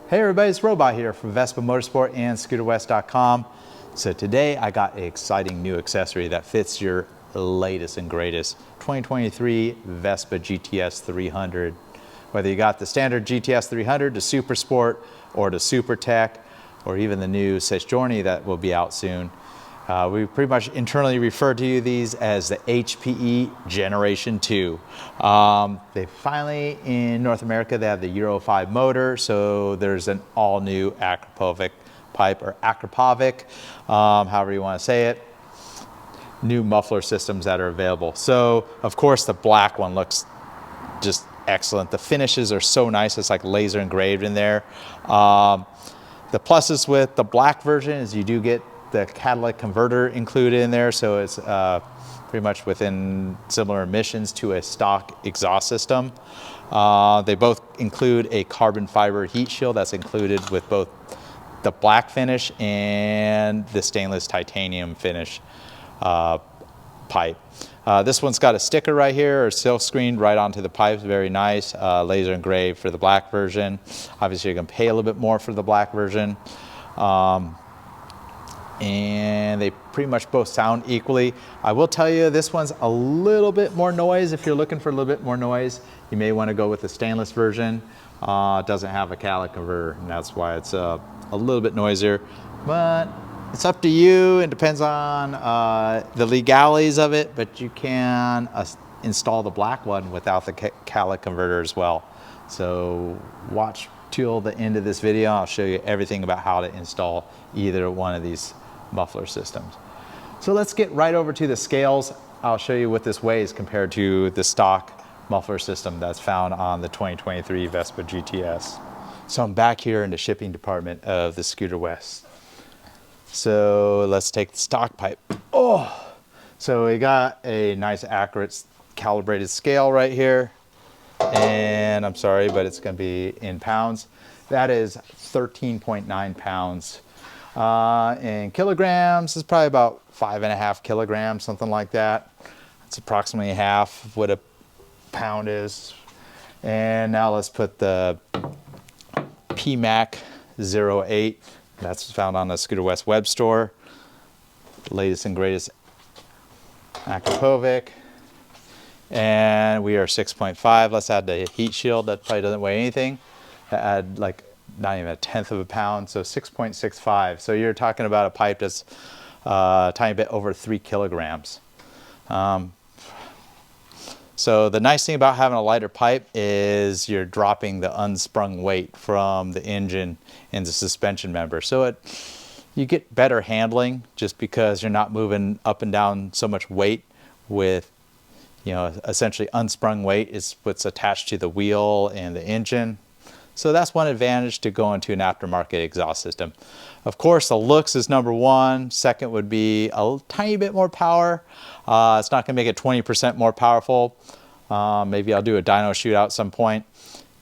Hey everybody, it's Robot here from Vespa Motorsport and ScooterWest.com. So today I got an exciting new accessory that fits your latest and greatest 2023 Vespa GTS 300. Whether you got the standard GTS 300, the Super Sport, or the Super Tech, or even the new Sesjorni that will be out soon. We pretty much internally refer to these as the HPE Generation 2. They finally, in North America, they have the Euro 5 motor, so there's an all-new Akrapovic pipe, or Akrapovic, however you want to say it. New muffler systems that are available. So, of course, the black one looks just excellent. The finishes are so nice, it's like laser engraved in there. The pluses with the black version is you do get the catalytic converter included in there, so it's pretty much within similar emissions to a stock exhaust system. They both include a carbon fiber heat shield that's included with both the black finish and the stainless titanium finish pipe. This one's got a sticker right here, or silk screened right onto the pipes, very nice, laser engraved for the black version. Obviously you're going to pay a little bit more for the black version. And they pretty much both sound equally. I will tell you, this one's a little bit more noise. If you're looking for a little bit more noise, you may want to go with the stainless version. It doesn't have a catalytic converter, and that's why it's a little bit noisier. But it's up to you. It depends on the legalities of it, but you can install the black one without the catalytic converter as well. So watch till the end of this video. I'll show you everything about how to install either one of these muffler systems. So let's get right over to the scales. I'll show you what this weighs compared to the stock muffler system that's found on the 2023 Vespa GTS. So I'm back here in the shipping department of the Scooter West. So let's take the stock pipe. Oh, so we got a nice accurate calibrated scale right here. And I'm sorry, but it's going to be in pounds. That is 13.9 pounds. In kilograms, it's probably about 5.5 kilograms, something like that. It's approximately half of what a pound is. And now let's put the PMAC 08. That's found on the Scooter West web store. The latest and greatest Akrapovic. And we are 6.5. Let's add the heat shield. That probably doesn't weigh anything. Add like not even 1/10 of a pound, so 6.65. So you're talking about a pipe that's a tiny bit over 3 kilograms. So the nice thing about having a lighter pipe is you're dropping the unsprung weight from the engine and the suspension member. So you get better handling just because you're not moving up and down so much weight with, you know, essentially unsprung weight is what's attached to the wheel and the engine. So that's one advantage to going to an aftermarket exhaust system. Of course, the looks is number one. Second would be a tiny bit more power. It's not going to make it 20% more powerful. Maybe I'll do a dyno shootout at some point.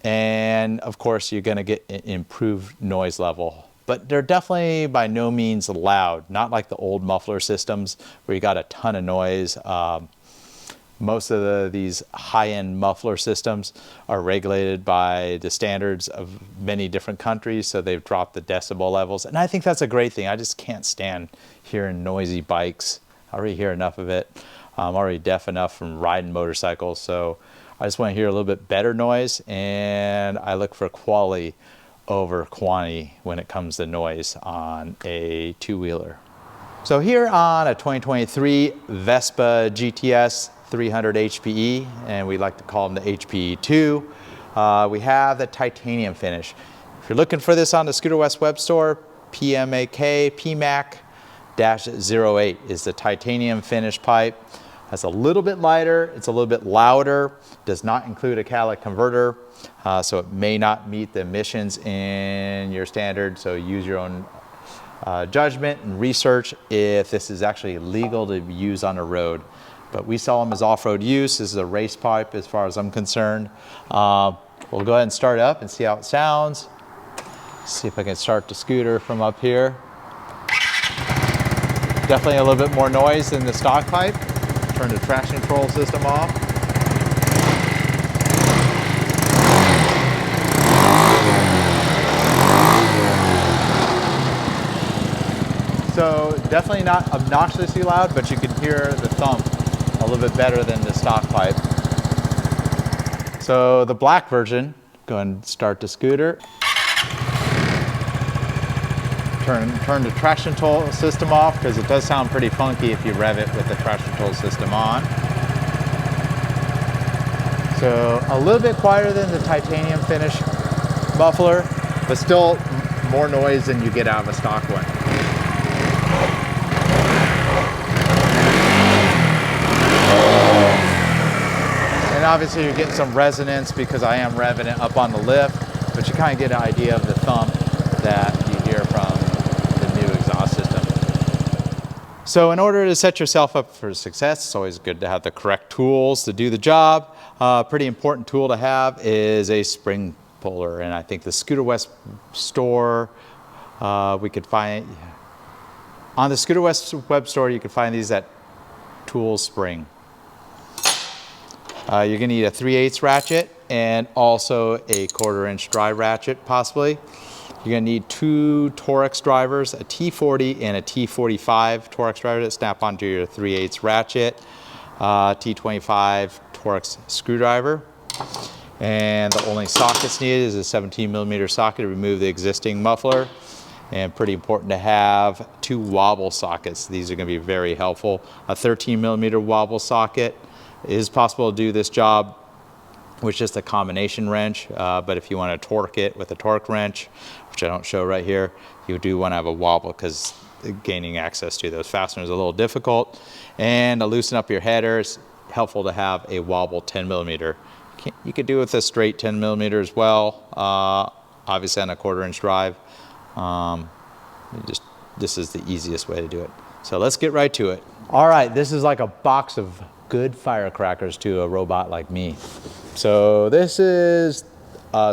And of course, you're going to get an improved noise level. But they're definitely by no means loud. Not like the old muffler systems where you got a ton of noise. Most of these high-end muffler systems are regulated by the standards of many different countries, so they've dropped the decibel levels. And I think that's a great thing. I just can't stand hearing noisy bikes. I already hear enough of it. I'm already deaf enough from riding motorcycles, so I just want to hear a little bit better noise, and I look for quality over quantity when it comes to noise on a two-wheeler. So here on a 2023 Vespa GTS 300 HPE, and we like to call them the HPE2. We have the titanium finish. If you're looking for this on the Scooter West web store, PMAC 08 is the titanium finish pipe. It's a little bit lighter, it's a little bit louder, does not include a catalytic converter, so it may not meet the emissions in your standard, so use your own judgment and research if this is actually legal to use on the road. But we sell them as off-road use. This is a race pipe as far as I'm concerned. We'll go ahead and start it up and see how it sounds. See if I can start the scooter from up here. Definitely a little bit more noise than the stock pipe. Turn the traction control system off. So definitely not obnoxiously loud, but you can hear the thump a little bit better than the stock pipe. So the black version, go ahead and start the scooter. Turn the traction control system off, because it does sound pretty funky if you rev it with the traction control system on. So a little bit quieter than the titanium finish muffler, but still more noise than you get out of a stock one. And obviously you're getting some resonance because I am revving it up on the lift, but you kind of get an idea of the thump that you hear from the new exhaust system. So in order to set yourself up for success, it's always good to have the correct tools to do the job. Pretty important tool to have is a spring puller, and I think the Scooter West store, we could find, on the Scooter West web store, you can find these at Tool Spring. You're gonna need a 3/8 ratchet and also a 1/4 inch drive ratchet, possibly. You're gonna need 2 Torx drivers, a T40 and a T45 Torx driver that snap onto your 3/8 ratchet, T25 Torx screwdriver. And the only sockets needed is a 17mm socket to remove the existing muffler. And pretty important to have 2 wobble sockets. These are gonna be very helpful. A 13mm wobble socket. It is possible to do this job with just a combination wrench, but if you want to torque it with a torque wrench, which I don't show right here, you do want to have a wobble because gaining access to those fasteners is a little difficult. And to loosen up your header, it's helpful to have a wobble 10mm. You could do it with a straight 10mm as well, obviously on a 1/4 inch drive. This is the easiest way to do it. So let's get right to it. All right, this is like a box of good firecrackers to a robot like me. So this is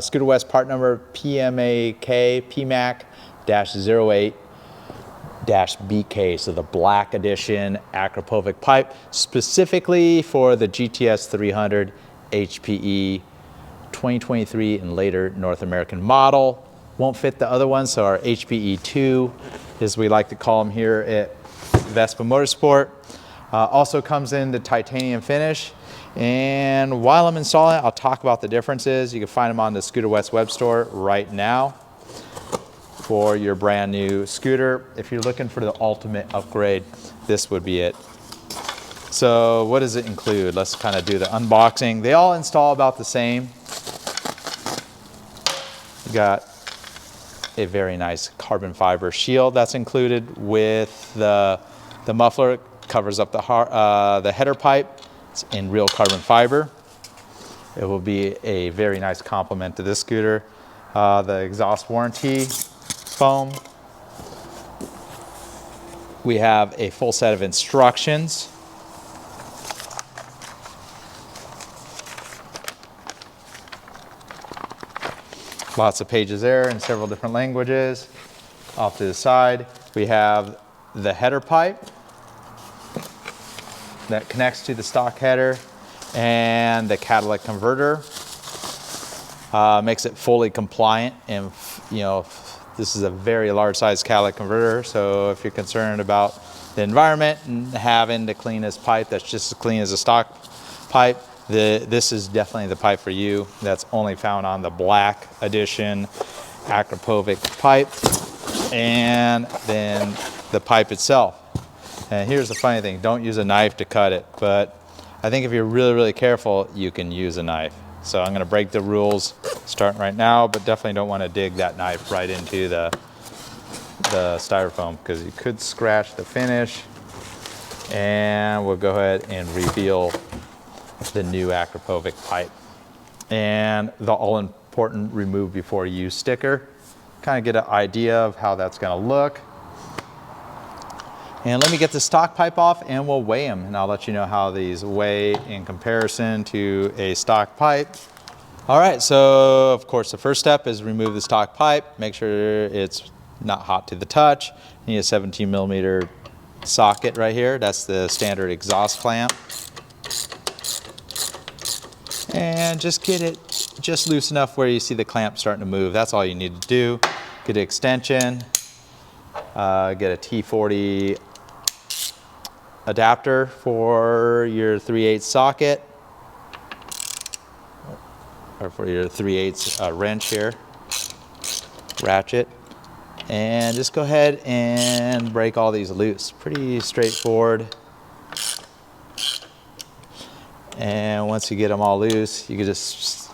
Scooter West part number PMAK-08-BK, so the black edition Akrapovic pipe, specifically for the GTS 300 HPE 2023 and later North American model. Won't fit the other ones, so our HPE2, as we like to call them here at Vespa Motorsport. Also comes in the titanium finish. And while I'm installing it, I'll talk about the differences. You can find them on the Scooter West web store right now for your brand new scooter. If you're looking for the ultimate upgrade, this would be it. So what does it include? Let's kind of do the unboxing. They all install about the same. You got a very nice carbon fiber shield that's included with the muffler. It covers up the header pipe. It's in real carbon fiber. It will be a very nice complement to this scooter. The exhaust warranty foam. We have a full set of instructions. Lots of pages there in several different languages. Off to the side, we have the header pipe that connects to the stock header and the catalytic converter. Makes it fully compliant, and this is a very large size catalytic converter, so if you're concerned about the environment and having to clean this pipe that's just as clean as a stock pipe, this is definitely the pipe for you. That's only found on the black edition Akrapovic pipe. And then the pipe itself. And here's the funny thing, don't use a knife to cut it, but I think if you're really, really careful, you can use a knife. So I'm gonna break the rules starting right now, but definitely don't wanna dig that knife right into the styrofoam because you could scratch the finish. And we'll go ahead and reveal the new Akrapovic pipe. And the all-important remove before use sticker. Kind of get an idea of how that's gonna look. And let me get the stock pipe off and we'll weigh them, and I'll let you know how these weigh in comparison to a stock pipe. All right, so of course the first step is remove the stock pipe. Make sure it's not hot to the touch. You need a 17mm socket right here. That's the standard exhaust clamp. And just get it just loose enough where you see the clamp starting to move. That's all you need to do. Get an extension. get a T40 adapter for your 3/8 socket, or for your 3/8 wrench here, ratchet, and just go ahead and break all these loose. Pretty straightforward. And once you get them all loose, you can just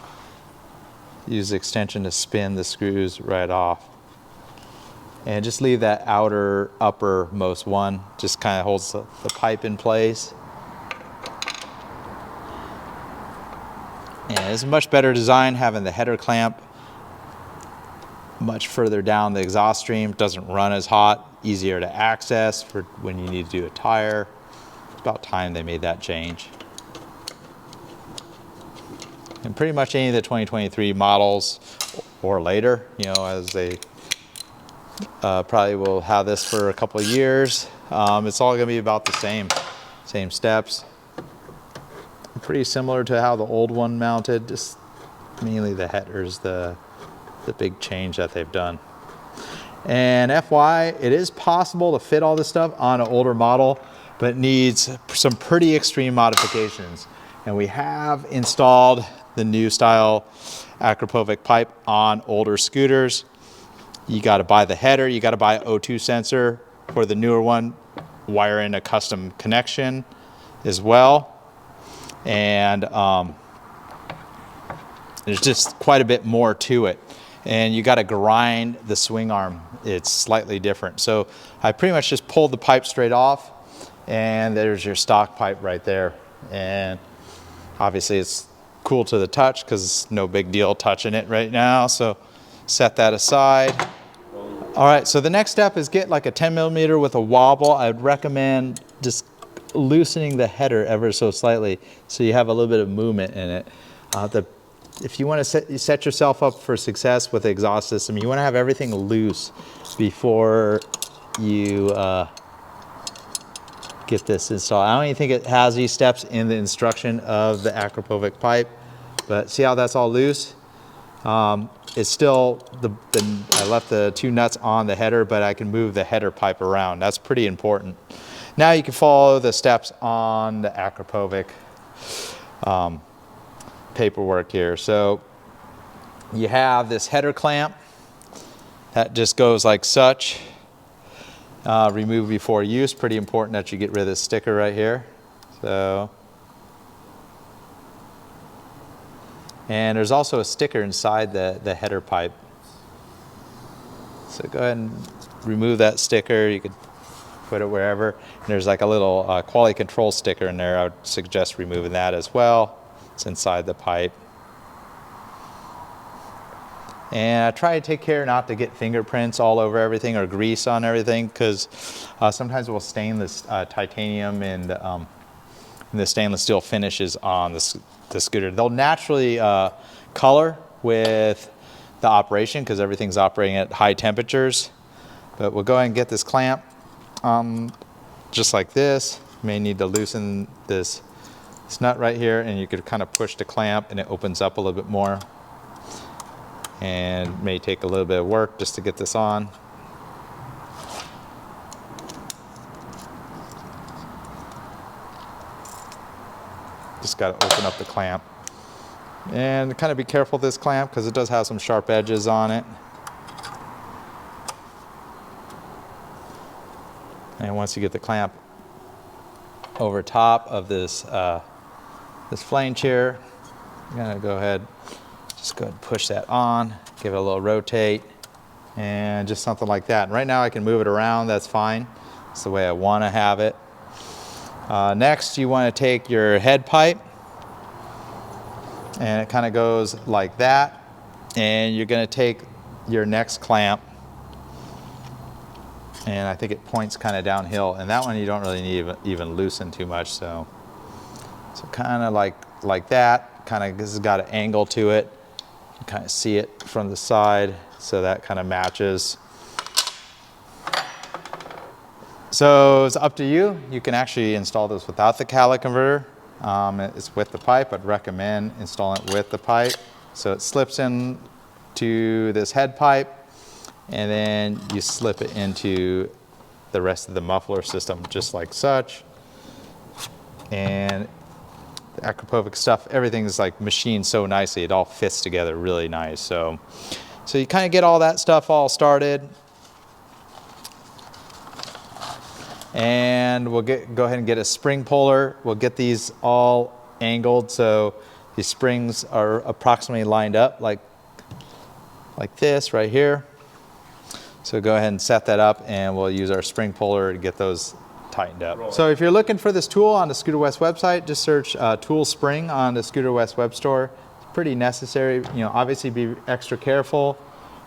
use the extension to spin the screws right off. And just leave that outer uppermost one, just kind of holds the pipe in place. And it's a much better design having the header clamp much further down the exhaust stream. Doesn't run as hot, easier to access for when you need to do a tire. It's about time they made that change. And pretty much any of the 2023 models or later, you know, as they probably will have this for a couple of years, it's all gonna be about the same steps. Pretty similar to how the old one mounted, just mainly the headers, the big change that they've done. And FY, it is possible to fit all this stuff on an older model, but it needs some pretty extreme modifications. And we have installed the new style Akrapovic pipe on older scooters. You got to buy the header, you got to buy an O2 sensor for the newer one, wire in a custom connection as well. And there's just quite a bit more to it. And you got to grind the swing arm. It's slightly different. So I pretty much just pulled the pipe straight off, and there's your stock pipe right there. And obviously it's cool to the touch because it's no big deal touching it right now. So set that aside. All right, so the next step is get like a 10mm with a wobble. I'd recommend just loosening the header ever so slightly so you have a little bit of movement in it. If you want to set yourself up for success with the exhaust system, you want to have everything loose before you get this installed. I don't even think it has these steps in the instruction of the Akrapovic pipe, but see how that's all loose? It's still, I left the 2 nuts on the header, but I can move the header pipe around. That's pretty important. Now you can follow the steps on the Akrapovic paperwork here. So you have this header clamp that just goes like such. Remove before use. Pretty important that you get rid of this sticker right here. So, and there's also a sticker inside the header pipe. So go ahead and remove that sticker. You could put it wherever. And there's like a little quality control sticker in there. I would suggest removing that as well. It's inside the pipe. And I try to take care not to get fingerprints all over everything or grease on everything, because sometimes we'll stain this titanium and the stainless steel finishes on the scooter. They'll naturally color with the operation because everything's operating at high temperatures. But we'll go ahead and get this clamp just like this. You may need to loosen this nut right here, and you could kind of push the clamp and it opens up a little bit more. And may take a little bit of work just to get this on. Just got to open up the clamp. And kind of be careful with this clamp because it does have some sharp edges on it. And once you get the clamp over top of this this flange here, I'm gonna go ahead, just go ahead and push that on, give it a little rotate, and just something like that. And right now I can move it around, that's fine. It's the way I want to have it. Next, you want to take your head pipe, and it kind of goes like that. And you're going to take your next clamp, and I think it points kind of downhill. And that one you don't really need even loosen too much. So kind of like that. Kind of, this has got an angle to it. You can kind of see it from the side, so that kind of matches. So it's up to you. You can actually install this without the catalytic converter. It's with the pipe. I'd recommend installing it with the pipe. So it slips in to this head pipe, and then you slip it into the rest of the muffler system just like such. And the Akrapovic stuff, everything's like machined so nicely, it all fits together really nice. So you kind of get all that stuff all started. And we'll go ahead and get a spring puller. We'll get these all angled so these springs are approximately lined up like this right here. So go ahead and set that up, and we'll use our spring puller to get those tightened up. So if you're looking for this tool on the Scooter West website, just search tool spring on the Scooter West web store. It's pretty necessary. You know, obviously be extra careful.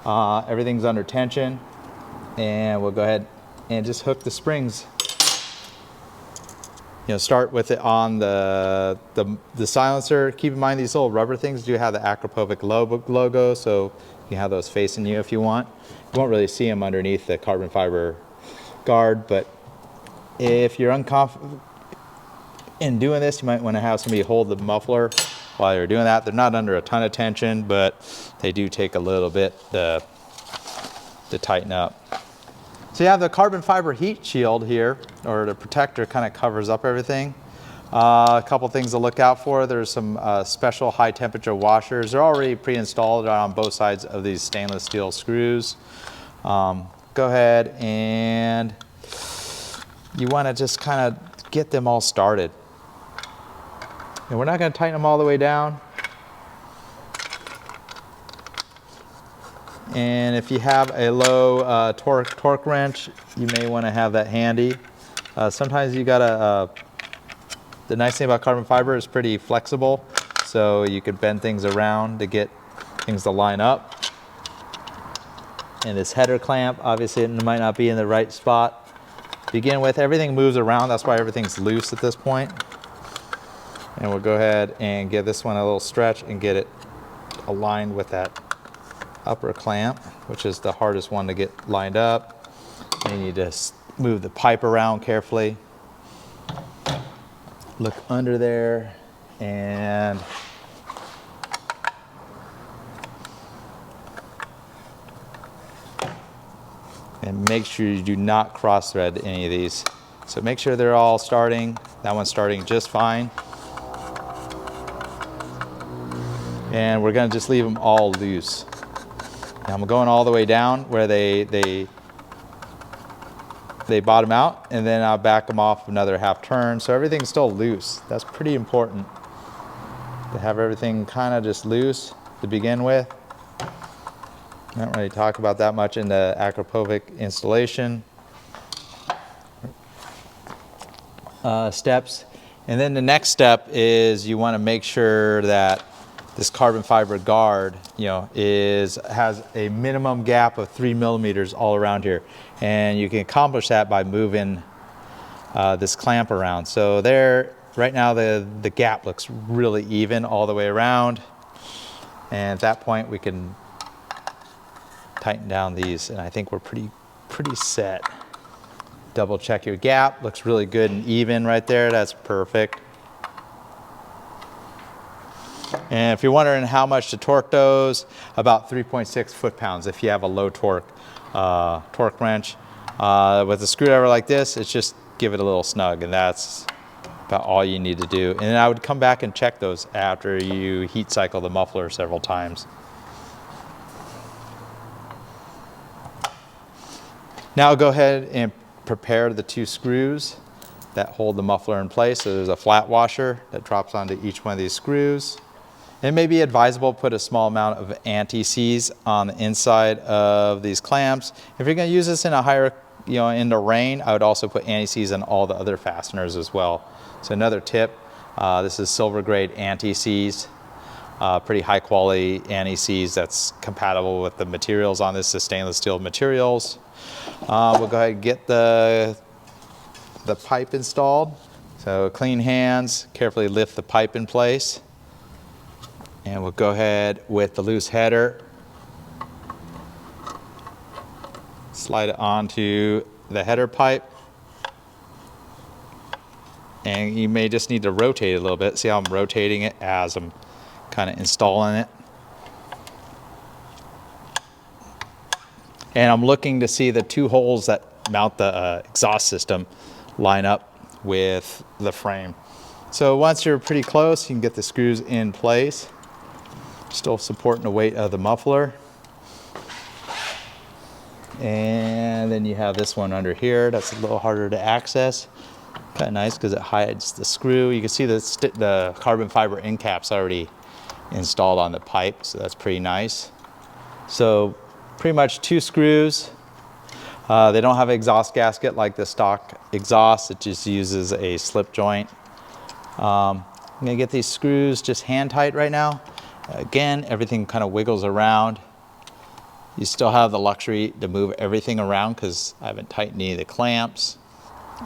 Everything's under tension, and we'll go ahead and just hook the springs. You know, start with it on the silencer. Keep in mind these little rubber things do have the Akrapovic logo, so you can have those facing you if you want. You won't really see them underneath the carbon fiber guard, but if you're unconfident in doing this, you might want to have somebody hold the muffler while you're doing that. They're not under a ton of tension, but they do take a little bit to tighten up. So you have the carbon fiber heat shield here, or the protector kind of covers up everything. A couple things to look out for. There's some special high temperature washers. They're already pre-installed on both sides of these stainless steel screws. Go ahead and you want to just kind of get them all started. And we're not going to tighten them all the way down. And if you have a low torque wrench, you may want to have that handy. Sometimes you gotta, the nice thing about carbon fiber is pretty flexible, so you could bend things around to get things to line up. And this header clamp, obviously it might not be in the right spot. To begin with, everything moves around, that's why everything's loose at this point. And we'll go ahead and give this one a little stretch and get it aligned with that upper clamp, which is the hardest one to get lined up. And you just move the pipe around carefully. Look under there and make sure you do not cross thread any of these. So make sure they're all starting. That one's starting just fine. And we're gonna just leave them all loose. Now I'm going all the way down where they bottom out, and then I'll back them off another half turn so everything's still loose. That's pretty important to have everything kind of just loose to begin with. I don't really talk about that much in the Akrapovic installation steps. And then the next step is you want to make sure that this carbon fiber guard, you know, has a minimum gap of 3 millimeters all around here, and you can accomplish that by moving this clamp around. So there, right now, the gap looks really even all the way around, and at that point we can tighten down these, and I think we're pretty set. Double check your gap. Looks really good and even right there. That's perfect. And if you're wondering how much to torque those, about 3.6 foot-pounds if you have a low torque wrench. With a screwdriver like this, it's just give it a little snug, and that's about all you need to do. And then I would come back and check those after you heat cycle the muffler several times. Now go ahead and prepare the 2 screws that hold the muffler in place. So there's a flat washer that drops onto each one of these screws. It may be advisable to put a small amount of anti-seize on the inside of these clamps. If you're going to use this in a higher, you know, in the rain, I would also put anti-seize on all the other fasteners as well. So another tip, this is silver grade anti-seize, pretty high quality anti-seize that's compatible with the materials on this, the stainless steel materials. We'll go ahead and get the pipe installed. So clean hands, carefully lift the pipe in place. And we'll go ahead with the loose header, slide it onto the header pipe, and you may just need to rotate it a little bit. See how I'm rotating it as I'm kind of installing it. And I'm looking to see the 2 holes that mount the exhaust system line up with the frame. So once you're pretty close, you can get the screws in place, still supporting the weight of the muffler. And then you have this one under here that's a little harder to access. Kind of nice because it hides the screw. You can see the carbon fiber end cap's already installed on the pipe, so that's pretty nice. So pretty much 2 screws. They don't have an exhaust gasket like the stock exhaust. It just uses a slip joint. I'm gonna get these screws just hand tight right now. Again, everything kind of wiggles around. You still have the luxury to move everything around because I haven't tightened any of the clamps.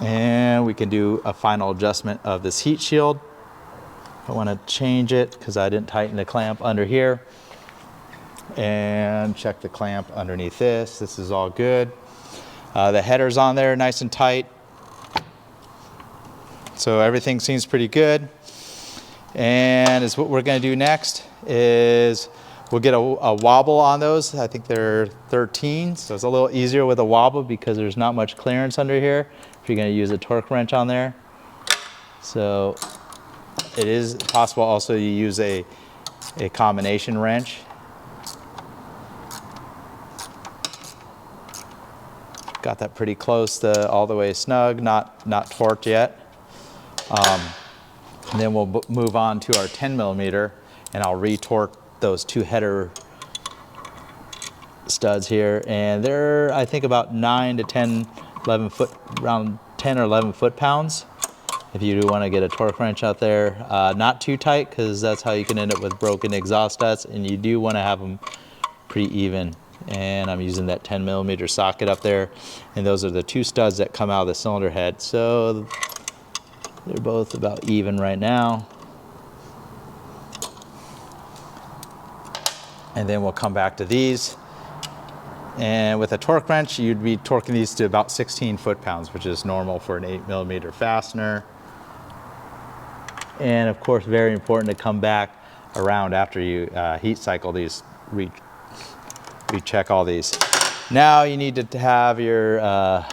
And we can do a final adjustment of this heat shield. I want to change it because I didn't tighten the clamp under here. And check the clamp underneath this. This is all good. The header's on there nice and tight. So everything seems pretty good. And what we're going to do next is we'll get a wobble on those. I think they're 13, so it's a little easier with a wobble because there's not much clearance under here if you're going to use a torque wrench on there. So it is possible also to use a combination wrench. Got that pretty close to all the way snug, not torqued yet. And then we'll move on to our 10mm, and I'll re-torque those 2 header studs here, and they're I think about 9 to 10, 11 foot, around 10 or 11 foot-pounds. If you do want to get a torque wrench out there, not too tight because that's how you can end up with broken exhaust nuts, and you do want to have them pretty even. And I'm using that 10mm socket up there, and those are the 2 studs that come out of the cylinder head. So they're both about even right now. And then we'll come back to these. And with a torque wrench, you'd be torquing these to about 16 foot-pounds, which is normal for an 8mm fastener. And of course, very important to come back around after you heat cycle these, recheck all these. Now you need to have your, I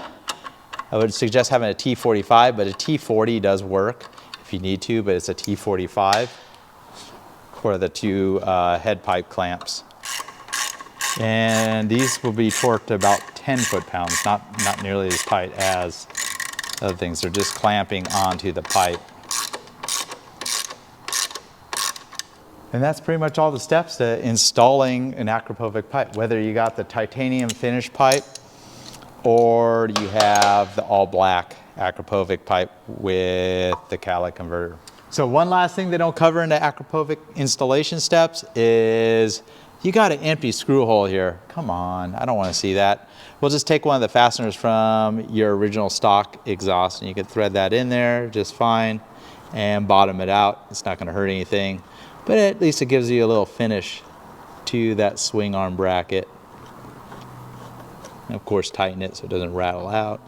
would suggest having a T45, but a T40 does work if you need to, but it's a T45 for the 2 head pipe clamps. And these will be torqued about 10 foot-pounds, not nearly as tight as other things. They're just clamping onto the pipe. And that's pretty much all the steps to installing an Akrapovic pipe, whether you got the titanium finish pipe or you have the all black Akrapovic pipe with the catalytic converter. So one last thing they don't cover in the Akrapovic installation steps is you got an empty screw hole here. Come on, I don't want to see that. We'll just take one of the fasteners from your original stock exhaust and you can thread that in there just fine and bottom it out. It's not going to hurt anything, but at least it gives you a little finish to that swing arm bracket. And of course, tighten it so it doesn't rattle out.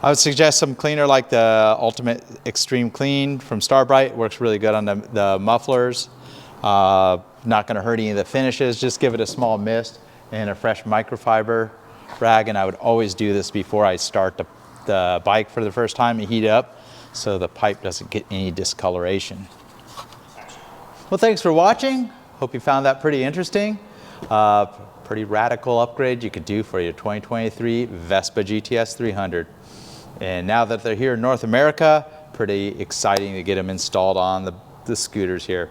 I would suggest some cleaner like the Ultimate Extreme Clean from Starbright. It works really good on the mufflers. Not going to hurt any of the finishes. Just give it a small mist and a fresh microfiber rag. And I would always do this before I start the bike for the first time and heat it up so the pipe doesn't get any discoloration. Well, thanks for watching. Hope you found that pretty interesting. Pretty radical upgrade you could do for your 2023 Vespa GTS 300. And now that they're here in North America, pretty exciting to get them installed on the scooters here.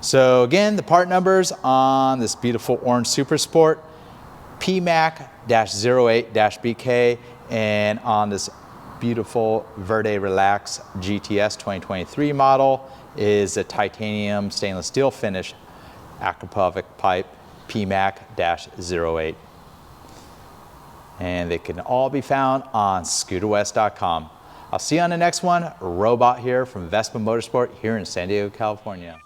So again, the part numbers on this beautiful orange Super Sport, PMAC-08-BK, and on this beautiful Verde Relax GTS 2023 model is a titanium stainless steel finish Akrapovic pipe, PMAC-08. And they can all be found on scooterwest.com. I'll see you on the next one. Robot here from Vespa Motorsport here in San Diego, California.